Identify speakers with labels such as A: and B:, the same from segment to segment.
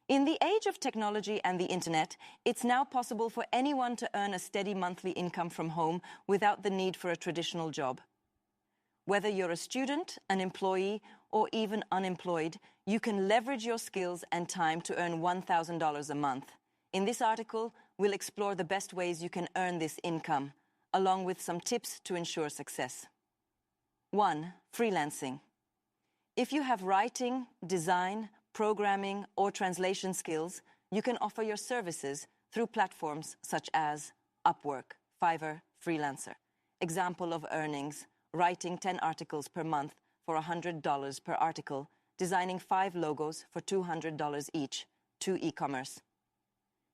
A: In the age of technology and the internet, it's now possible for anyone to earn a steady monthly income from home without the need for a traditional job. Whether you're a student, an employee, or even unemployed, you can leverage your skills and time to earn $1,000 a month. In this article, we'll explore the best ways you can earn this income, along with some tips to ensure success. 1. Freelancing. If you have writing, design, programming, or translation skills, you can offer your services through platforms such as Upwork, Fiverr, Freelancer. Example of earnings: writing 10 articles per month for $100 per article, designing 5 logos for $200 each, to e-commerce.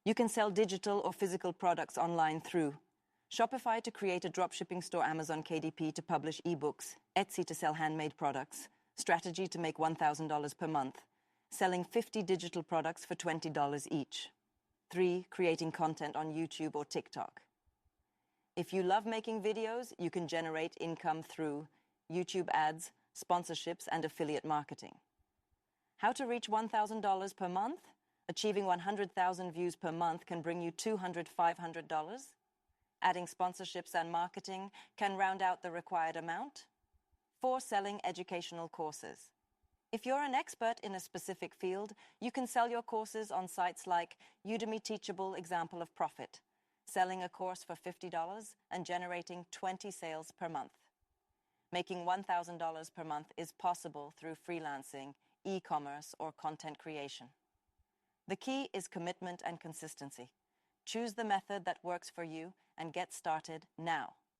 A: You can sell digital or physical products online through Shopify to create a dropshipping store, Amazon KDP to publish ebooks, Etsy to sell handmade products, Strategy to make $1,000 per month, selling 50 digital products for $20 each. 3. Creating content on YouTube or TikTok. If you love making videos, you can generate income through YouTube ads, sponsorships, and affiliate marketing. How to reach $1,000 per month? Achieving 100,000 views per month can bring you $200, $500. Adding sponsorships and marketing can round out the required amount. 4. Selling educational courses. If you're an expert in a specific field, you can sell your courses on sites like Udemy Teachable, example of profit, selling a course for $50 and generating 20 sales per month. Making $1,000 per month is possible through freelancing, e-commerce, or content creation. The key is commitment and consistency. Choose the method that works for you and get started now.